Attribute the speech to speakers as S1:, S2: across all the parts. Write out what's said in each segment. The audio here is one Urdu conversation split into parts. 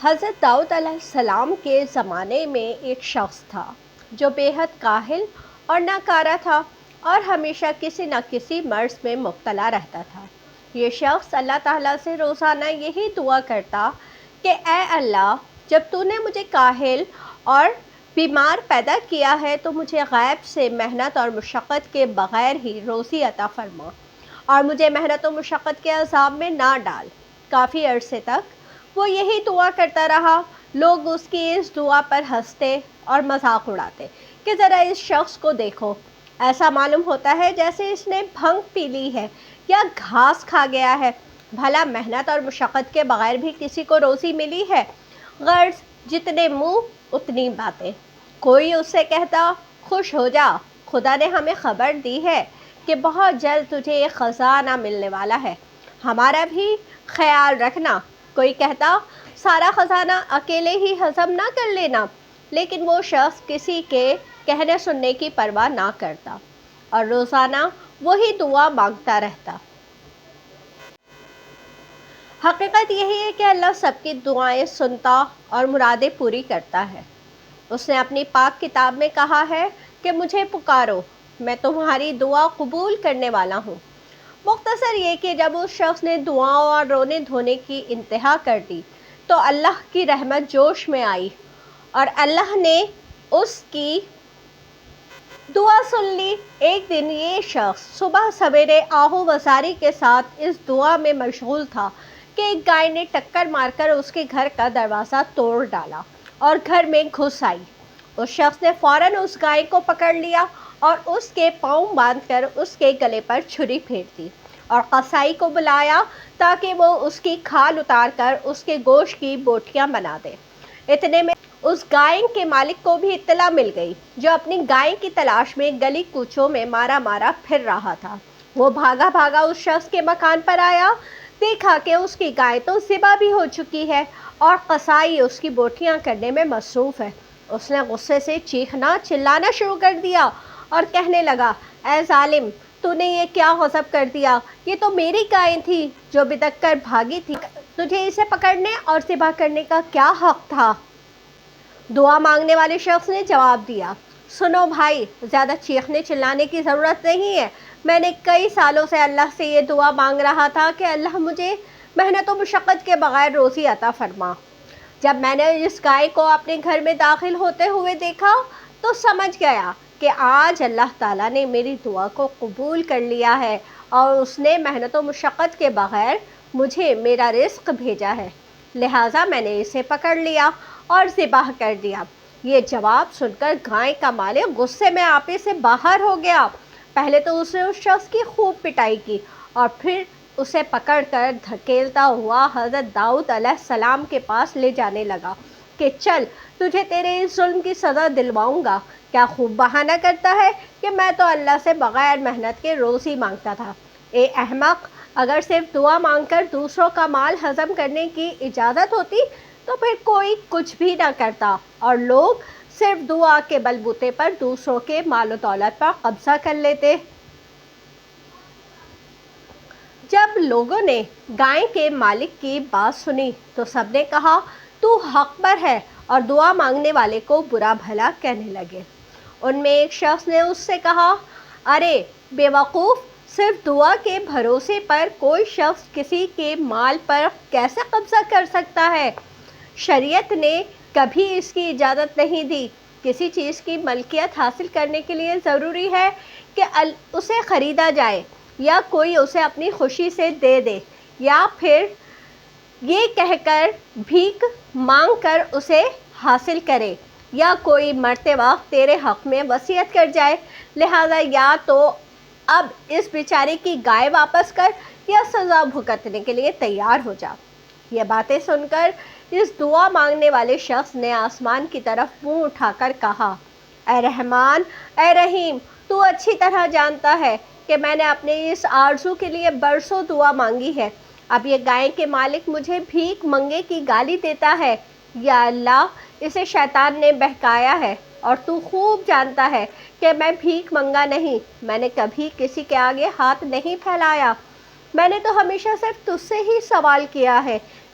S1: حضرت داؤد علیہ السلام کے زمانے میں ایک شخص تھا جو بے حد کاہل اور ناکارہ تھا اور ہمیشہ کسی نہ کسی مرض میں مبتلا رہتا تھا۔ یہ شخص اللہ تعالیٰ سے روزانہ یہی دعا کرتا کہ اے اللہ، جب تو نے مجھے کاہل اور بیمار پیدا کیا ہے تو مجھے غیب سے محنت اور مشقت کے بغیر ہی روزی عطا فرما اور مجھے محنت و مشقت کے عذاب میں نہ ڈال۔ کافی عرصے تک وہ یہی دعا کرتا رہا۔ لوگ اس کی اس دعا پر ہنستے اور مذاق اڑاتے کہ ذرا اس شخص کو دیکھو، ایسا معلوم ہوتا ہے جیسے اس نے بھنگ پی لی ہے یا گھاس کھا گیا ہے۔ بھلا محنت اور مشقت کے بغیر بھی کسی کو روزی ملی ہے؟ غرض جتنے منہ اتنی باتیں۔ کوئی اس سے کہتا خوش ہو جا، خدا نے ہمیں خبر دی ہے کہ بہت جلد تجھے ایک خزانہ ملنے والا ہے، ہمارا بھی خیال رکھنا۔ کوئی کہتا سارا خزانہ اکیلے ہی ہضم نہ کر لینا، لیکن وہ شخص کسی کے کہنے سننے کی پرواہ نہ کرتا اور روزانہ وہی دعا مانگتا رہتا۔ حقیقت یہی ہے کہ اللہ سب کی دعائیں سنتا اور مرادیں پوری کرتا ہے۔ اس نے اپنی پاک کتاب میں کہا ہے کہ مجھے پکارو، میں تمہاری دعا قبول کرنے والا ہوں۔ مختصر یہ کہ جب اس شخص نے دعاؤں اور رونے دھونے کی انتہا کر دی تو اللہ کی رحمت جوش میں آئی اور اللہ نے اس کی دعا سن لی۔ ایک دن یہ شخص صبح سویرے آہو وزاری کے ساتھ اس دعا میں مشغول تھا کہ ایک گائے نے ٹکر مار کر اس کے گھر کا دروازہ توڑ ڈالا اور گھر میں گھس آئی۔ اس شخص نے فوراً اس گائے کو پکڑ لیا اور اس کے پاؤں باندھ کر اس کے گلے پر چھری پھیر دی اور قصائی کو بلایا تاکہ وہ اس کی کھال اتار کر اس کے گوشت کی بوٹیاں بنا دے۔ اتنے میں اس گائے کے مالک کو بھی اطلاع مل گئی، جو اپنی گائے کی تلاش میں گلی کوچوں میں مارا مارا پھر رہا تھا۔ وہ بھاگا بھاگا اس شخص کے مکان پر آیا، دیکھا کہ اس کی گائے تو ذبح بھی ہو چکی ہے اور قصائی اس کی بوٹیاں کرنے میں مصروف ہے۔ اس نے غصے سے چیخنا چلانا شروع کر دیا اور کہنے لگا، اے ظالم، تو نے یہ کیا غضب کر دیا؟ یہ تو میری گائے تھی جو بدک کر بھاگی تھی، تجھے اسے پکڑنے اور ذبح کرنے کا کیا حق تھا؟ دعا مانگنے والے شخص نے جواب دیا، سنو بھائی، زیادہ چیخنے چلانے کی ضرورت نہیں ہے۔ میں نے کئی سالوں سے اللہ سے یہ دعا مانگ رہا تھا کہ اللہ مجھے محنت و مشقت کے بغیر روزی عطا فرما۔ جب میں نے اس گائے کو اپنے گھر میں داخل ہوتے ہوئے دیکھا تو سمجھ گیا کہ آج اللہ تعالیٰ نے میری دعا کو قبول کر لیا ہے اور اس نے محنت و مشقت کے بغیر مجھے میرا رزق بھیجا ہے، لہٰذا میں نے اسے پکڑ لیا اور ذبح کر دیا۔ یہ جواب سن کر گائے کا مالک غصے میں آپے سے باہر ہو گیا۔ پہلے تو اس نے اس شخص کی خوب پٹائی کی اور پھر اسے پکڑ کر دھکیلتا ہوا حضرت داؤد علیہ السلام کے پاس لے جانے لگا کہ چل، تجھے تیرے اس ظلم کی سزا دلواؤں گا۔ کیا خوب بہانہ کرتا ہے کہ میں تو اللہ سے بغیر محنت کے روزی مانگتا تھا۔ اے احمق، اگر صرف دعا مانگ کر دوسروں کا مال ہضم کرنے کی اجازت ہوتی تو پھر کوئی کچھ بھی نہ کرتا اور لوگ صرف دعا کے بل بوتے پر دوسروں کے مال و دولت پر قبضہ کر لیتے۔ جب لوگوں نے گائے کے مالک کی بات سنی تو سب نے کہا تو حق پر ہے اور دعا مانگنے والے کو برا بھلا کہنے لگے۔ ان میں ایک شخص نے اس سے کہا، ارے بے وقوف، صرف دعا کے بھروسے پر کوئی شخص کسی کے مال پر کیسے قبضہ کر سکتا ہے؟ شریعت نے کبھی اس کی اجازت نہیں دی۔ کسی چیز کی ملکیت حاصل کرنے کے لیے ضروری ہے کہ اسے خریدا جائے یا کوئی اسے اپنی خوشی سے دے دے یا پھر یہ کہہ کر بھیک مانگ کر اسے حاصل کرے یا کوئی مرتے وقت تیرے حق میں وصیت کر جائے، لہذا یا تو اب اس بیچارے کی گائے واپس کر یا سزا بھگتنے کے لیے تیار ہو جا۔ یہ باتیں سن کر اس دعا مانگنے والے شخص نے آسمان کی طرف منہ اٹھا کر کہا، اے رحمان، اے رحیم، تو اچھی طرح جانتا ہے کہ میں نے اپنے اس آرزو کے لیے برسوں دعا مانگی ہے۔ اب یہ گائے کے مالک مجھے بھیک منگے کی گالی دیتا ہے۔ یا اللہ، اسے شیطان نے بہکایا ہے اور تو خوب جانتا ہے کہ میں بھیک منگا نہیں، میں نے کبھی کسی کے آگے ہاتھ نہیں پھیلایا، میں نے تو ہمیشہ صرف تجھ سے ہی سوال کیا ہے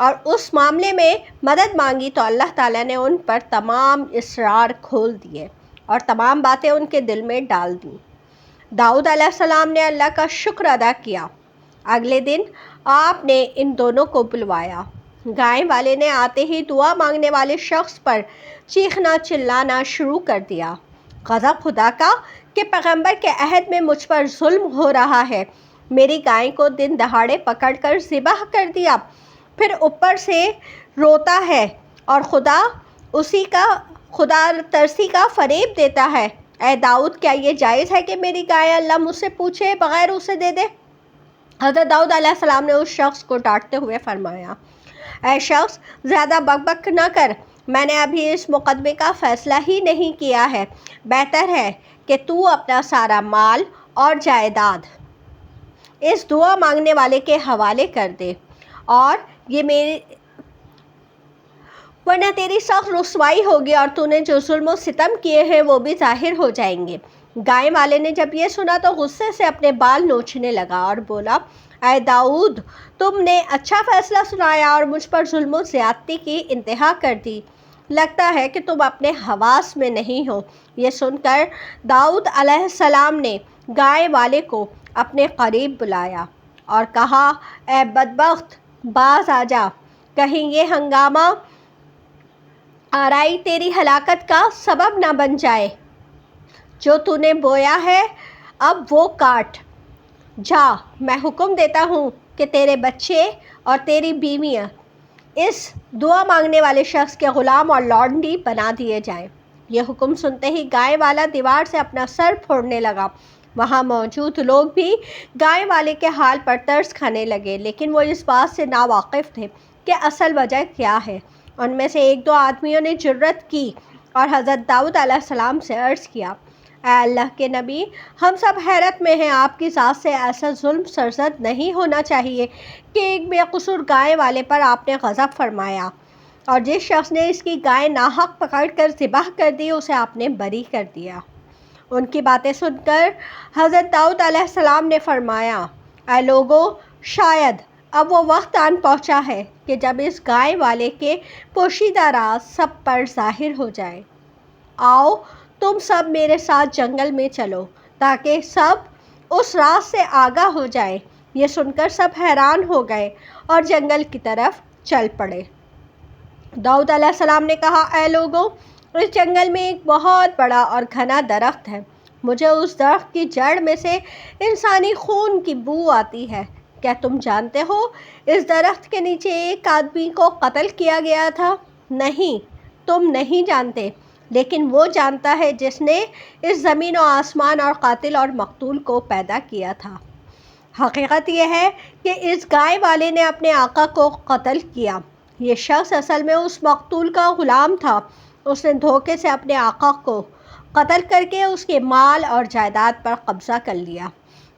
S1: اور اس معاملے میں مدد مانگی تو اللہ تعالیٰ نے ان پر تمام اسرار کھول دیے اور تمام باتیں ان کے دل میں ڈال دیں۔ داؤد علیہ السلام نے اللہ کا شکر ادا کیا۔ اگلے دن آپ نے ان دونوں کو بلوایا۔ گائے والے نے آتے ہی دعا مانگنے والے شخص پر چیخنا چلانا شروع کر دیا۔ غضب خدا کا کہ پیغمبر کے عہد میں مجھ پر ظلم ہو رہا ہے۔ میری گائے کو دن دہاڑے پکڑ کر ذبح کر دیا، پھر اوپر سے روتا ہے اور خدا ترسی کا فریب دیتا ہے۔ اے داؤد، کیا یہ جائز ہے کہ میری گائے اللہ مجھ سے پوچھے بغیر اسے دے دے؟ حضرت داؤد علیہ السلام نے اس شخص کو ڈانٹتے ہوئے فرمایا، اے شخص، زیادہ بک بک نہ کر، میں نے ابھی اس مقدمے کا فیصلہ ہی نہیں کیا ہے۔ بہتر ہے کہ تو اپنا سارا مال اور جائیداد اس دعا مانگنے والے کے حوالے کر دے، اور ورنہ تیری سخت رسوائی ہوگی اور تو نے جو ظلم و ستم کیے ہیں وہ بھی ظاہر ہو جائیں گے۔ گائے والے نے جب یہ سنا تو غصے سے اپنے بال نوچنے لگا اور بولا، اے داؤد، تم نے اچھا فیصلہ سنایا اور مجھ پر ظلم و زیادتی کی انتہا کر دی۔ لگتا ہے کہ تم اپنے حواس میں نہیں ہو۔ یہ سن کر داؤد علیہ السلام نے گائے والے کو اپنے قریب بلایا اور کہا، اے بدبخت، باز آ جا، کہیں یہ ہنگامہ آرائی تیری ہلاکت کا سبب نہ بن جائے۔ جو تو نے بویا ہے اب وہ کاٹ۔ جا، میں حکم دیتا ہوں کہ تیرے بچے اور تیری بیویاں اس دعا مانگنے والے شخص کے غلام اور لونڈی بنا دیے جائیں۔ یہ حکم سنتے ہی گائے والا دیوار سے اپنا سر پھوڑنے لگا۔ وہاں موجود لوگ بھی گائے والے کے حال پر ترس کھانے لگے، لیکن وہ اس بات سے ناواقف تھے کہ اصل وجہ کیا ہے۔ ان میں سے ایک دو آدمیوں نے جرأت کی اور حضرت داؤد علیہ السلام سے عرض کیا، اے اللہ کے نبی، ہم سب حیرت میں ہیں، آپ کی ذات سے ایسا ظلم سرزد نہیں ہونا چاہیے کہ ایک بے قصور گائے والے پر آپ نے غضب فرمایا، اور جس شخص نے اس کی گائے ناحق پکڑ کر ذبح کر دی اسے آپ نے بری کر دیا۔ ان کی باتیں سن کر حضرت داؤد علیہ السلام نے فرمایا، اے لوگو، شاید اب وہ وقت آن پہنچا ہے کہ جب اس گائے والے کے پوشیدہ راز سب پر ظاہر ہو جائے۔ آؤ تم سب میرے ساتھ جنگل میں چلو تاکہ سب اس راز سے آگاہ ہو جائیں۔ یہ سن کر سب حیران ہو گئے اور جنگل کی طرف چل پڑے۔ داؤد علیہ السلام نے کہا، اے لوگو، اس جنگل میں ایک بہت بڑا اور گھنا درخت ہے۔ مجھے اس درخت کی جڑ میں سے انسانی خون کی بو آتی ہے۔ کیا تم جانتے ہو اس درخت کے نیچے ایک آدمی کو قتل کیا گیا تھا؟ نہیں، تم نہیں جانتے، لیکن وہ جانتا ہے جس نے اس زمین و آسمان اور قاتل اور مقتول کو پیدا کیا تھا۔ حقیقت یہ ہے کہ اس گائے والے نے اپنے آقا کو قتل کیا۔ یہ شخص اصل میں اس مقتول کا غلام تھا۔ اس نے دھوکے سے اپنے آقا کو قتل کر کے اس کے مال اور جائیداد پر قبضہ کر لیا۔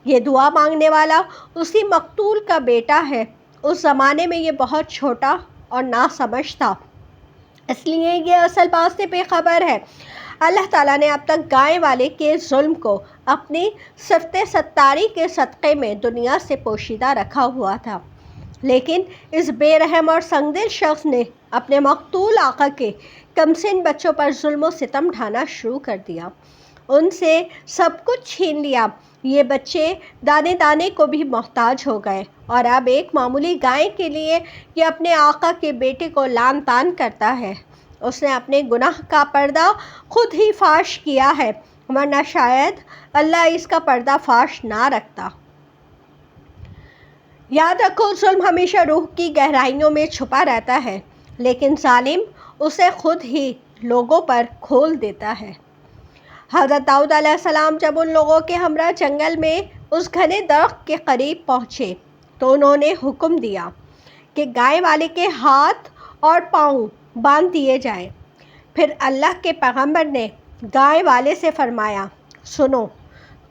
S1: یہ دعا مانگنے والا اسی مقتول کا بیٹا ہے۔ اس زمانے میں یہ بہت چھوٹا اور ناسمجھ تھا، اس لیے یہ اصل بات سے بے خبر ہے۔ اللہ تعالیٰ نے اب تک گائے والے کے ظلم کو اپنی صفت ستاری کے صدقے میں دنیا سے پوشیدہ رکھا ہوا تھا، لیکن اس بے رحم اور سنگدل شخص نے اپنے مقتول آقا کے کمسن بچوں پر ظلم و ستم ڈھانا شروع کر دیا، ان سے سب کچھ چھین لیا۔ یہ بچے دانے دانے کو بھی محتاج ہو گئے، اور اب ایک معمولی گائے کے لیے یہ اپنے آقا کے بیٹے کو لعن طعن کرتا ہے۔ اس نے اپنے گناہ کا پردہ خود ہی فاش کیا ہے، ورنہ شاید اللہ اس کا پردہ فاش نہ رکھتا۔ یاد رکھو، ظلم ہمیشہ روح کی گہرائیوں میں چھپا رہتا ہے، لیکن ظالم اسے خود ہی لوگوں پر کھول دیتا ہے۔ حضرت داؤد علیہ السلام جب ان لوگوں کے ہمراہ جنگل میں اس گھنے درخت کے قریب پہنچے تو انہوں نے حکم دیا کہ گائے والے کے ہاتھ اور پاؤں باندھ دیے جائیں۔ پھر اللہ کے پیغمبر نے گائے والے سے فرمایا، سنو،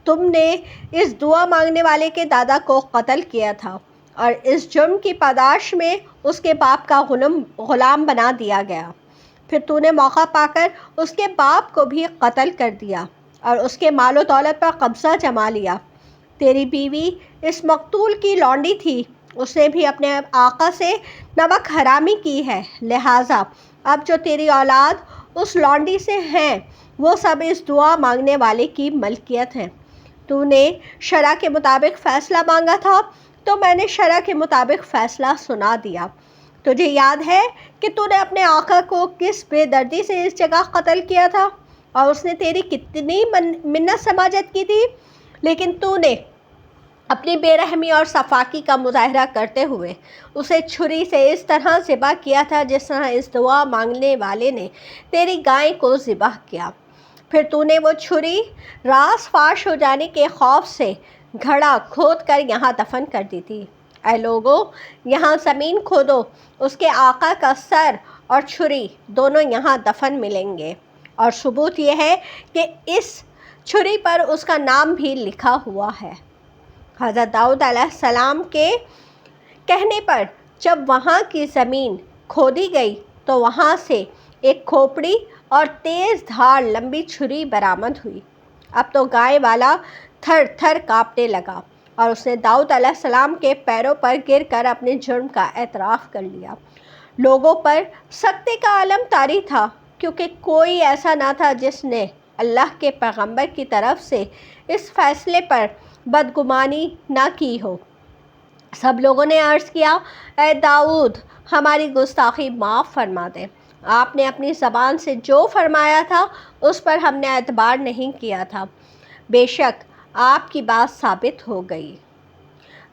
S1: تم نے اس دعا مانگنے والے کے دادا کو قتل کیا تھا، اور اس جرم کی پاداش میں اس کے باپ کا غلام بنا دیا گیا۔ پھر تو نے موقع پا کر اس کے باپ کو بھی قتل کر دیا اور اس کے مال و دولت پر قبضہ جما لیا۔ تیری بیوی اس مقتول کی لونڈی تھی، اس نے بھی اپنے آقا سے نمک حرامی کی ہے، لہٰذا اب جو تیری اولاد اس لونڈی سے ہیں وہ سب اس دعا مانگنے والے کی ملکیت ہیں۔ تو نے شرع کے مطابق فیصلہ مانگا تھا تو میں نے شرع کے مطابق فیصلہ سنا دیا۔ تجھے یاد ہے کہ تو نے اپنے آقا کو کس بے دردی سے اس جگہ قتل کیا تھا اور اس نے تیری کتنی منت سماجت کی تھی، لیکن تو نے اپنی بے رحمی اور صفاقی کا مظاہرہ کرتے ہوئے اسے چھری سے اس طرح ذبح کیا تھا جس طرح اس دعا مانگنے والے نے تیری گائے کو ذبح کیا۔ پھر تو نے وہ چھری راس فاش ہو جانے کے خوف سے گھڑا کھود کر یہاں دفن کر دی تھی۔ اے لوگو، یہاں زمین کھودو، اس کے آقا کا سر اور چھری دونوں یہاں دفن ملیں گے، اور ثبوت یہ ہے کہ اس چھری پر اس کا نام بھی لکھا ہوا ہے۔ حضرت داؤد علیہ السلام کے کہنے پر جب وہاں کی زمین کھودی گئی تو وہاں سے ایک کھوپڑی اور تیز دھار لمبی چھری برآمد ہوئی۔ اب تو گائے والا تھر تھر کانپنے لگا اور اس نے داؤد علیہ السلام کے پیروں پر گر کر اپنے جرم کا اعتراف کر لیا۔ لوگوں پر سکتے کا علم طاری تھا، کیونکہ کوئی ایسا نہ تھا جس نے اللہ کے پیغمبر کی طرف سے اس فیصلے پر بدگمانی نہ کی ہو۔ سب لوگوں نے عرض کیا، اے داؤد، ہماری گستاخی معاف فرما دے۔ آپ نے اپنی زبان سے جو فرمایا تھا اس پر ہم نے اعتبار نہیں کیا تھا، بے شک آپ کی بات ثابت ہو گئی۔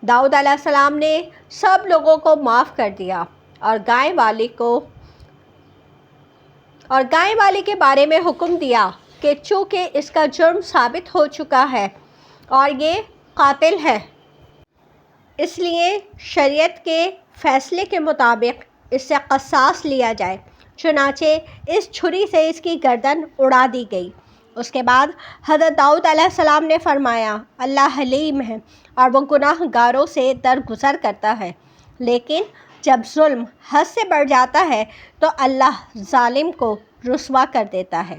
S1: داؤد علیہ السلام نے سب لوگوں کو معاف کر دیا اور گائے والے کے بارے میں حکم دیا کہ چونکہ اس کا جرم ثابت ہو چکا ہے اور یہ قاتل ہے، اس لیے شریعت کے فیصلے کے مطابق اس سے قصاص لیا جائے۔ چنانچہ اس چھری سے اس کی گردن اڑا دی گئی۔ اس کے بعد حضرت داؤد علیہ السلام نے فرمایا، اللہ حلیم ہے اور وہ گناہ گاروں سے درگزر کرتا ہے، لیکن جب ظلم حد سے بڑھ جاتا ہے تو اللہ ظالم کو رسوا کر دیتا ہے۔